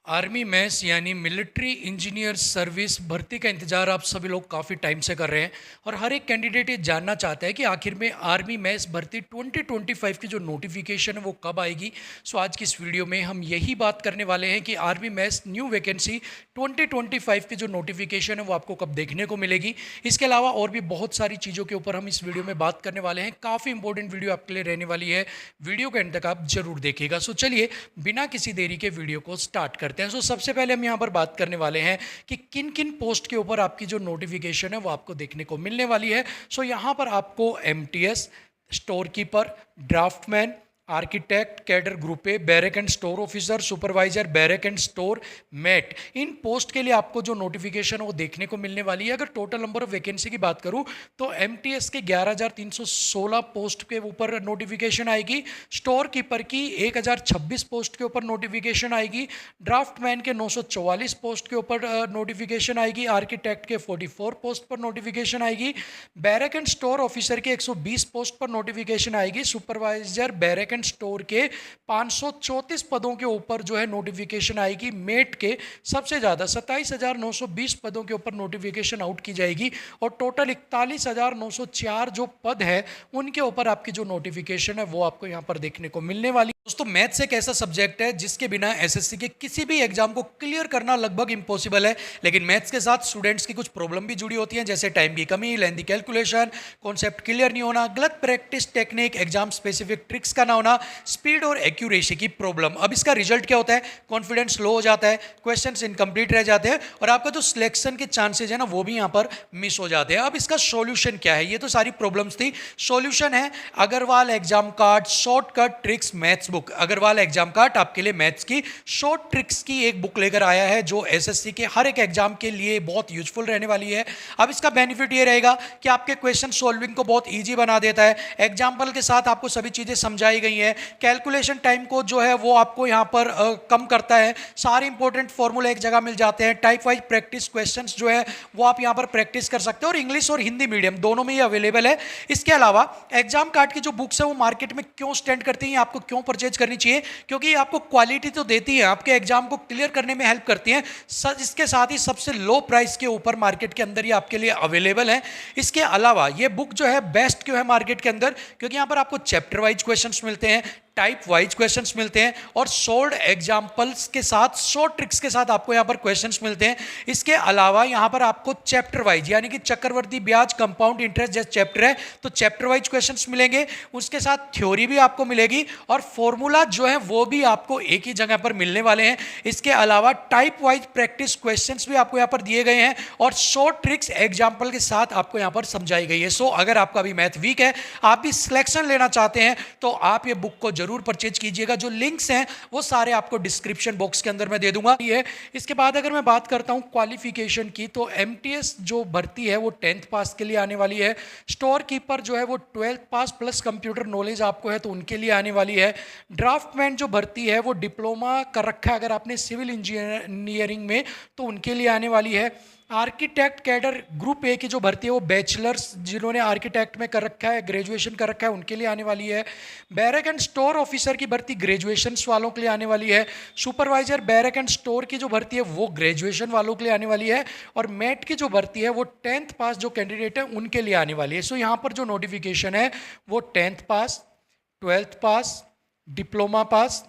Army mains यानी military engineer service भर्ती का इंतज़ार आप सभी लोग काफ़ी टाइम से कर रहे हैं और हर एक कैंडिडेट ये जानना चाहता है कि आखिर में आर्मी मेंस भर्ती 2025 की जो नोटिफिकेशन है वो कब आएगी। सो आज की इस वीडियो में हम यही बात करने वाले हैं कि आर्मी मेंस न्यू वैकेंसी 2025 की जो नोटिफिकेशन है वो आपको कब देखने को मिलेगी। इसके अलावा और भी बहुत सारी चीज़ों के ऊपर हम इस वीडियो में बात करने वाले हैं। काफ़ी इंपॉर्टेंट वीडियो आपके लिए रहने वाली है, वीडियो के एंड तक आप जरूर देखिएगा। सो चलिए बिना किसी देरी के वीडियो को स्टार्ट करते हैं। सो सबसे पहले हम यहाँ पर बात करने वाले हैं कि किन किन पोस्ट के ऊपर आपकी जो नोटिफिकेशन है वो आपको देखने को मिलने वाली है। सो यहाँ पर आपको MTS, storekeeper, draftsman, architect, cadre group A, barrack and store officer, supervisor, barrack and store, mate, इन पोस्ट के लिए आपको जो नोटिफिकेशन है वो देखने को मिलने वाली है। अगर टोटल नंबर ऑफ वैकेंसी की बात करूं तो एमटीएस के 11,316 पोस्ट के ऊपर नोटिफिकेशन आएगी, स्टोर कीपर की 1,026 पोस्ट के ऊपर नोटिफिकेशन आएगी, ड्राफ्टमैन के 944 पोस्ट के ऊपर नोटिफिकेशन आएगी, आर्किटेक्ट के 44 पोस्ट पर नोटिफिकेशन आएगी, बैरक एंड स्टोर ऑफिसर के 120 पोस्ट पर नोटिफिकेशन आएगी, सुपरवाइजर, बैरक स्टोर के 534 पदों के ऊपर जो है नोटिफिकेशन आएगी, मेट के सबसे ज्यादा 27,920 पदों के ऊपर नोटिफिकेशन आउट की जाएगी और टोटल 41,904 जो पद है उनके ऊपर आपकी जो नोटिफिकेशन है वो आपको यहां पर देखने को मिलने वाली। दोस्तों मैथ्स एक ऐसा सब्जेक्ट है जिसके बिना एसएससी के किसी भी एग्जाम को क्लियर करना लगभग इंपॉसिबल है, लेकिन मैथ्स के साथ स्टूडेंट्स की कुछ प्रॉब्लम भी जुड़ी होती हैं, जैसे टाइम की कमी, लेंथी कैलकुलेशन, कॉन्सेप्ट क्लियर नहीं होना, गलत practice technique, exam specific tricks का ना होना, स्पीड और एक्यूरेसी की प्रॉब्लम। अब इसका रिजल्ट क्या होता है? कॉन्फिडेंस लो हो जाता है, क्वेश्चंस इनकम्प्लीट रह जाते हैं और आपका जो सिलेक्शन के चांसेज है ना वो भी यहाँ पर मिस हो जाते हैं। अब इसका सॉल्यूशन क्या है? ये तो सारी प्रॉब्लम्स थी। सॉल्यूशन है Agarwal exam card shortcut tricks maths book. Agarwal exam card आपके लिए मैथ्स की शॉर्ट ट्रिक्स की एक बुक लेकर आया है जो एसएससी के हर एक एग्जाम के लिए बहुत यूजफुल रहने वाली है। अब इसका बेनिफिट ये रहेगा कि आपके क्वेश्चन सॉल्विंग को बहुत ईजी बना देता है, एग्जाम्पल के साथ आपको सभी चीजें समझाई गई है, कैलकुलेशन टाइम को जो है वो आपको यहाँ पर कम करता है, सारे इंपॉर्टेंट फॉर्मूले एक जगह मिल जाते हैं, टाइप वाइज प्रैक्टिस क्वेश्चंस जो है वो आप यहाँ पर प्रैक्टिस कर सकते हो और इंग्लिश और हिंदी मीडियम दोनों में ये अवेलेबल है। इसके अलावा एग्जाम कार्ड की जो बुक्स है वो मार्केट में क्यों स्टैंड करती हैं, आपको क्यों परचेज करनी चाहिए? क्योंकि ये आपको क्वालिटी तो देती है, आपके एग्जाम को क्लियर करने में हेल्प करती है, इसके साथ ही सबसे लो प्राइस के ऊपर मार्केट के अंदर ये आपके लिए अवेलेबल है। इसके अलावा ये बुक जो है बेस्ट क्यों है मार्केट के अंदर? क्योंकि यहाँ पर आपको चैप्टर वाइज क्वेश्चंस मिलते हैं, टाइप वाइज क्वेश्चंस मिलते हैं और सोल्ड एग्जांपल्स के साथ, शॉर्ट ट्रिक्स के साथ आपको यहां पर क्वेश्चंस मिलते हैं। इसके अलावा यहां पर आपको चैप्टर वाइज यानी कि चक्रवर्ती ब्याज, कंपाउंड इंटरेस्ट जैसे चैप्टर है तो चैप्टर वाइज क्वेश्चंस मिलेंगे, उसके साथ थ्योरी भी आपको मिलेगी और फॉर्मूला जो है वो भी आपको एक ही जगह पर मिलने वाले हैं। इसके अलावा टाइप वाइज प्रैक्टिस क्वेश्चंस भी आपको यहां पर दिए गए हैं और शॉर्ट ट्रिक्स एग्जाम्पल के साथ आपको यहां पर समझाई गई है। सो अगर आपका भी मैथ वीक है, आप भी सिलेक्शन लेना चाहते हैं तो आप ये बुक को जरूर परचेज कीजिएगा। जो लिंक्स हैं वो सारे आपको डिस्क्रिप्शन बॉक्स के अंदर मैं दे दूंगा। ये इसके बाद अगर मैं बात करता हूं क्वालिफिकेशन की तो एमटीएस जो भर्ती है वो 10th पास के लिए आने वाली है, स्टोर कीपर जो है वो 12th पास प्लस कंप्यूटर नॉलेज आपको है तो उनके लिए आने वाली है, ड्राफ्टमैन जो भर्ती है वो डिप्लोमा कर रखा है अगर आपने सिविल इंजीनियरिंग में तो उनके लिए आने वाली है, आर्किटेक्ट कैडर ग्रुप ए की जो भर्ती है वो बैचलर्स जिन्होंने आर्किटेक्ट में कर रखा है, ग्रेजुएशन कर रखा है उनके लिए आने वाली है, बैरक एंड स्टोर ऑफिसर की भर्ती ग्रेजुएशन वालों के लिए आने वाली है, सुपरवाइजर बैरक एंड स्टोर की जो भर्ती है वो ग्रेजुएशन वालों के लिए आने वाली है और मेट की जो भर्ती है वो 10th पास जो कैंडिडेट है उनके लिए आने वाली है। सो यहाँ पर जो नोटिफिकेशन है वो 10th पास, 12th पास, डिप्लोमा पास,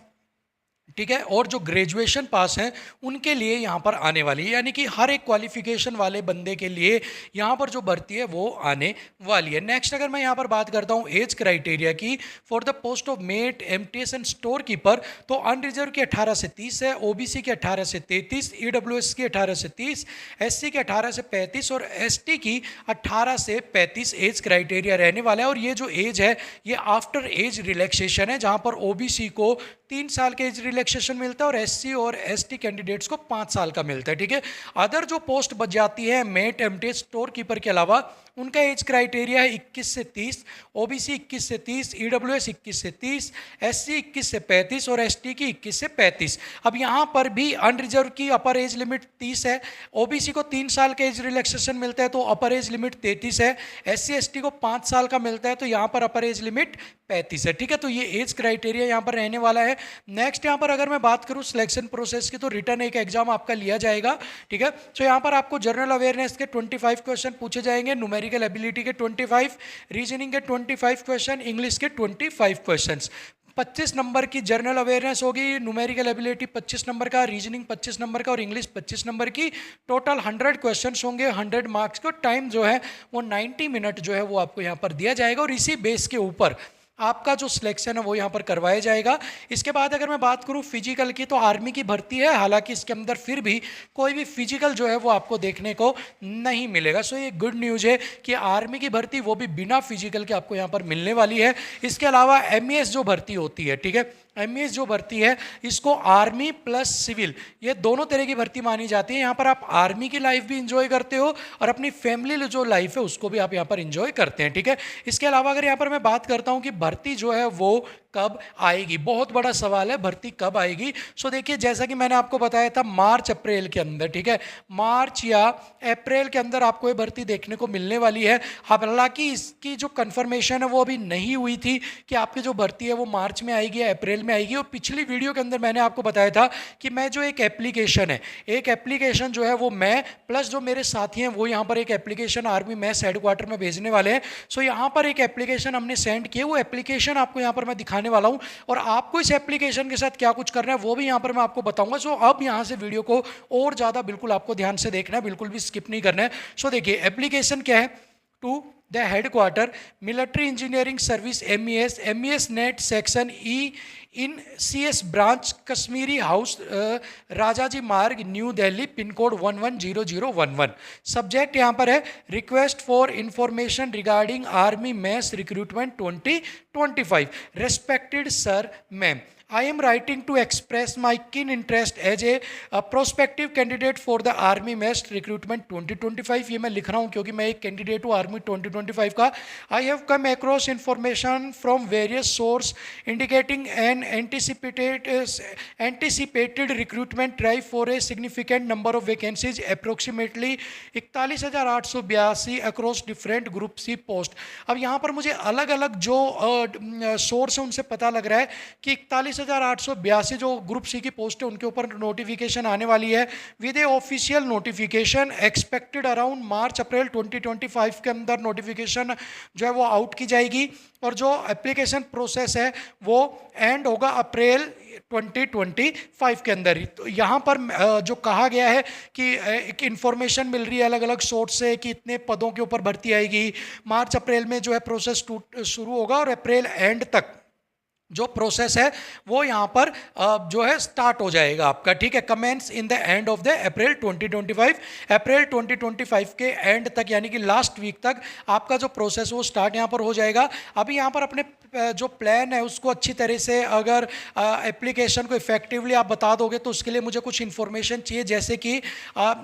ठीक है, और जो ग्रेजुएशन पास हैं उनके लिए यहाँ पर आने वाली है, यानी कि हर एक क्वालिफिकेशन वाले बंदे के लिए यहाँ पर जो भर्ती है वो आने वाली है। नेक्स्ट अगर मैं यहाँ पर बात करता हूँ एज क्राइटेरिया की for the post of mate, MTS and storekeeper तो अनरिजर्व की 18 से 30 है, ओबीसी की 18 से 33, ईडब्ल्यूएस की 18 से 30, एससी की 18 से 35 और एसटी की 18 से 35 एज क्राइटेरिया रहने वाला है। और ये जो एज है ये आफ्टर एज रिलैक्सेशन है, जहाँ पर ओबीसी को 3 साल के एज रिलैक्सेशन मिलता है और एससी और एसटी कैंडिडेट्स को 5 साल का मिलता है, ठीक है। अदर जो पोस्ट बच जाती है मेट, एमटीएस, स्टोर कीपर के अलावा उनका एज क्राइटेरिया है 21 से 30, ओबीसी 21 से 30, ईडब्ल्यूएस 21 से 30, एससी 21 से 35 और एसटी की 21 से 35। अब यहाँ पर भी अनरिजर्व की अपर एज लिमिट 30 है, ओबीसी को 3 साल का एज रिलैक्सेशन मिलता है तो अपर एज लिमिट 33 है, एससी एसटी को 5 साल का मिलता है तो यहाँ पर अपर एज लिमिट 35 है। ठीक है, तो ये एज क्राइटेरिया यहाँ पर रहने वाला है। नेक्स्ट यहाँ पर अगर मैं बात करूँ सिलेक्शन प्रोसेस की, तो रिटर्न एक एग्जाम आपका लिया जाएगा। ठीक है, तो यहाँ पर आपको जनरल अवेयरनेस के 25 क्वेश्चन पूछे जाएंगे, न्यूमेरिकल एबिलिटी के 25, रीजनिंग के 25 क्वेश्चन, इंग्लिश के 25 क्वेश्चन। 25 नंबर की जनरल अवेयरनेस होगी, न्यूमेरिकल एबिलिटी 25 नंबर का, रीजनिंग 25 नंबर का और इंग्लिश 25 नंबर की। टोटल 100 क्वेश्चंस होंगे, 100 मार्क्स का। टाइम जो है वो 90 मिनट जो है वो आपको यहाँ पर दिया जाएगा और इसी बेस के ऊपर आपका जो सिलेक्शन है वो यहाँ पर करवाया जाएगा। इसके बाद अगर मैं बात करूँ फिजिकल की, तो आर्मी की भर्ती है, हालांकि इसके अंदर फिर भी कोई भी फिजिकल जो है वो आपको देखने को नहीं मिलेगा। सो ये गुड न्यूज़ है कि आर्मी की भर्ती वो भी बिना फिजिकल के आपको यहाँ पर मिलने वाली है। इसके अलावा एमईएस जो भर्ती होती है, ठीक है, एमईएस जो भर्ती है इसको आर्मी प्लस सिविल ये दोनों तरह की भर्ती मानी जाती है। यहाँ पर आप आर्मी की लाइफ भी इंजॉय करते हो और अपनी फैमिली जो लाइफ है उसको भी आप यहाँ पर इंजॉय करते हैं। ठीक है, इसके अलावा अगर यहाँ पर मैं बात करता हूँ कि भर्ती जो है वो कब आएगी, बहुत बड़ा सवाल है, भर्ती कब आएगी। सो देखिए, जैसा कि मैंने आपको बताया था मार्च अप्रैल के अंदर, ठीक है, मार्च या अप्रैल के अंदर आपको ये भर्ती देखने को मिलने वाली है। हालांकि इसकी जो कंफर्मेशन है वो अभी नहीं हुई थी कि आपकी जो भर्ती है वो मार्च में आएगी या अप्रैल में आएगी। और पिछली वीडियो के अंदर मैंने आपको बताया था कि मैं जो एक एप्लीकेशन है, एक एप्लीकेशन जो है वो मैं प्लस जो मेरे साथी हैं वो यहाँ पर एक एप्लीकेशन आर्मी मैस हेडक्वार्टर में भेजने वाले हैं। सो यहाँ पर एक एप्लीकेशन हमने सेंड किए, वो एप्लीकेशन आपको यहाँ पर मैं दिखाने वाला हूं और आपको इस एप्लीकेशन के साथ क्या कुछ करना है वो भी यहां पर मैं आपको बताऊंगा। सो अब यहां से वीडियो को और ज्यादा बिल्कुल आपको ध्यान से देखना है, बिल्कुल भी स्किप नहीं करना है। सो देखिए एप्लीकेशन क्या है, to the headquarter military engineering service MES net section E in CS branch Kashmiri house Rajaji Marg new Delhi pin code 110011। Subject यहाँ पर है request for information regarding army mess recruitment 2025। Respected sir ma'am, I am writing to express my keen interest as a prospective candidate for the Army MES recruitment 2025। ये मैं लिख रहा हूँ क्योंकि मैं एक कैंडिडेट हूँ आर्मी 2025 का। I have come across information from various sources indicating an anticipated recruitment drive for a significant number of vacancies, approximately 41,882 across different group C post। अब यहाँ पर मुझे अलग अलग जो सोर्स है उनसे पता लग रहा है कि 41,882 जो ग्रुप सी की पोस्ट है उनके ऊपर नोटिफिकेशन आने वाली है with a official notification expected around March April 2025 के अंदर नोटिफिकेशन जो है वो आउट की जाएगी और जो एप्लीकेशन प्रोसेस है वो एंड होगा अप्रैल 2025 के अंदर ही। तो यहाँ पर जो कहा गया है कि एक इन्फॉर्मेशन मिल रही है अलग अलग सोर्स से कि इतने पदों के ऊपर भर्ती आएगी, मार्च अप्रैल में जो है प्रोसेस शुरू होगा और अप्रैल एंड तक जो प्रोसेस है वो यहाँ पर जो है स्टार्ट हो जाएगा आपका। ठीक है, commence in the end of the April 2025, April 2025 के एंड तक यानी कि लास्ट वीक तक आपका जो प्रोसेस वो स्टार्ट यहाँ पर हो जाएगा। अभी यहाँ पर अपने जो प्लान है उसको अच्छी तरह से अगर एप्लीकेशन को इफेक्टिवली आप बता दोगे तो उसके लिए मुझे कुछ इन्फॉर्मेशन चाहिए, जैसे कि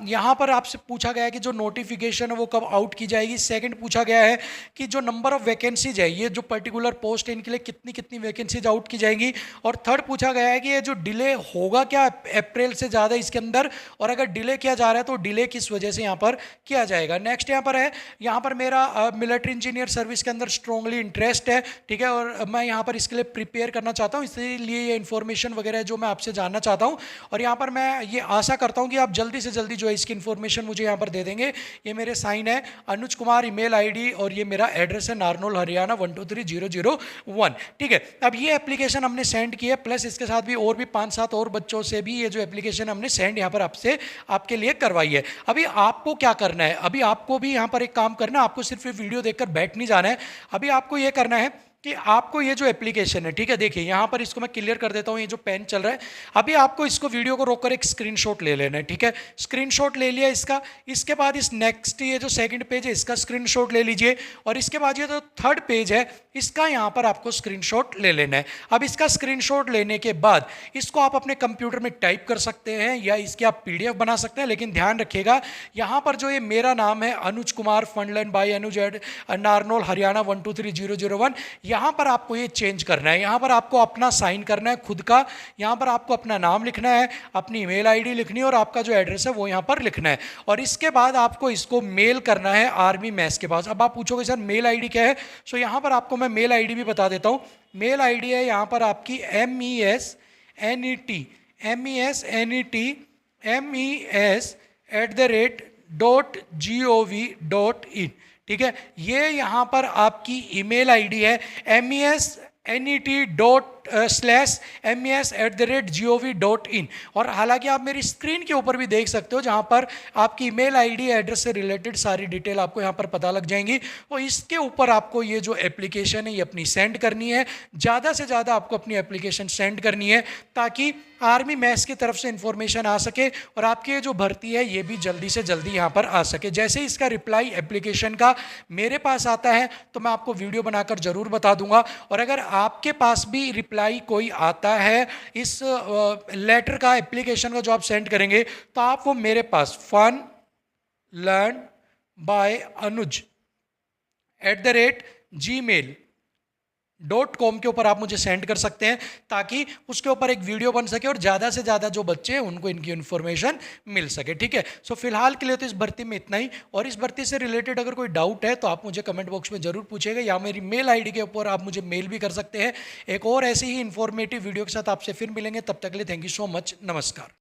यहाँ पर आपसे पूछा गया है कि जो नोटिफिकेशन है वो कब आउट की जाएगी। सेकंड पूछा गया है कि जो नंबर ऑफ वैकेंसीज है, ये जो पर्टिकुलर पोस्ट है इनके लिए कितनी कितनी वैकेंसीज आउट की जाएंगी। और थर्ड पूछा गया है कि ये जो डिले होगा क्या अप्रैल से ज़्यादा इसके अंदर, और अगर डिले किया जा रहा है तो डिले किस वजह से यहाँ पर किया जाएगा। नेक्स्ट यहाँ पर है, यहाँ पर मेरा मिलिट्री इंजीनियर सर्विस के अंदर स्ट्रांगली इंटरेस्ट है, ठीक है, और मैं यहाँ पर इसके लिए प्रिपेयर करना चाहता हूँ, इसलिए ये इन्फॉर्मेशन वगैरह जो मैं आपसे जानना चाहता हूँ। और यहाँ पर मैं ये आशा करता हूँ कि आप जल्दी से जल्दी जो है इसकी इन्फॉर्मेशन मुझे यहाँ पर दे देंगे। ये मेरे साइन है अनुज कुमार ईमेल आईडी और ये मेरा एड्रेस है नारनौल हरियाणा 123001। ठीक है, अब ये एप्लीकेशन हमने सेंड की है, प्लस इसके साथ भी और भी 5-7 और बच्चों से भी ये जो एप्लीकेशन हमने सेंड यहाँ पर आपसे आपके लिए करवाई है। अभी आपको क्या करना है, अभी आपको भी यहाँ पर एक काम करना है, आपको सिर्फ ये वीडियो देखकर बैठ नहीं जाना है। अभी आपको ये करना है कि आपको ये जो एप्लीकेशन है, ठीक है, देखिए यहाँ पर इसको मैं क्लियर कर देता हूँ, ये जो पेन चल रहा है, अभी आपको इसको वीडियो को रोककर एक स्क्रीनशॉट ले लेना है, ठीक है। स्क्रीनशॉट ले लिया इसका, इसके बाद इस नेक्स्ट ये जो सेकंड पेज है इसका स्क्रीनशॉट ले लीजिए, और इसके बाद ये जो थर्ड पेज है इसका यहाँ पर आपको स्क्रीनशॉट ले लेना है। अब इसका स्क्रीनशॉट लेने के बाद इसको आप अपने कंप्यूटर में टाइप कर सकते हैं या इसकी आप PDF बना सकते हैं, लेकिन ध्यान रखिएगा यहाँ पर जो ये मेरा नाम है Anuj Kumar, Fundland by Anuj at Narnaul Haryana 123001, यहाँ पर आपको ये चेंज करना है। यहाँ पर आपको अपना साइन करना है खुद का, यहाँ पर आपको अपना नाम लिखना है, अपनी ईमेल आईडी लिखनी है और आपका जो एड्रेस है वो यहाँ पर लिखना है, और इसके बाद आपको इसको मेल करना है आर्मी मैस के पास। अब आप पूछोगे सर मेल आईडी क्या है, सो यहाँ पर आपको मैं मेल आईडी भी बता देता हूँ। मेल आईडी है यहाँ पर आपकी MESNET@gov.in, ठीक है। ये यहाँ पर आपकी ईमेल आईडी है MESNET./MES@gov.in, और हालांकि आप मेरी स्क्रीन के ऊपर भी देख सकते हो जहाँ पर आपकी ईमेल आईडी एड्रेस से रिलेटेड सारी डिटेल आपको यहाँ पर पता लग जाएंगी। तो इसके ऊपर आपको ये जो एप्लीकेशन है ये अपनी सेंड करनी है, ज़्यादा से ज़्यादा आपको अपनी एप्लीकेशन सेंड करनी है ताकि आर्मी मैस की तरफ से इंफॉर्मेशन आ सके और आपकी ये जो भर्ती है ये भी जल्दी से जल्दी यहाँ पर आ सके। जैसे ही इसका रिप्लाई एप्लीकेशन का मेरे पास आता है तो मैं आपको वीडियो बनाकर ज़रूर बता दूंगा, और अगर आपके पास भी रिप्लाई कोई आता है इस लेटर का, एप्लीकेशन का जो आप सेंड करेंगे, तो आप वो मेरे पास funlandbyanuj@gmail.com के ऊपर आप मुझे सेंड कर सकते हैं ताकि उसके ऊपर एक वीडियो बन सके और ज़्यादा से ज़्यादा जो बच्चे हैं उनको इनकी इन्फॉर्मेशन मिल सके, ठीक है। सो फिलहाल के लिए तो इस भर्ती में इतना ही, और इस भर्ती से रिलेटेड अगर कोई डाउट है तो आप मुझे कमेंट बॉक्स में ज़रूर पूछेगा या मेरी मेल आईडी के ऊपर आप मुझे मेल भी कर सकते हैं। एक और ऐसी ही इन्फॉर्मेटिव वीडियो के साथ आपसे फिर मिलेंगे, तब तक के लिए थैंक यू सो मच, नमस्कार।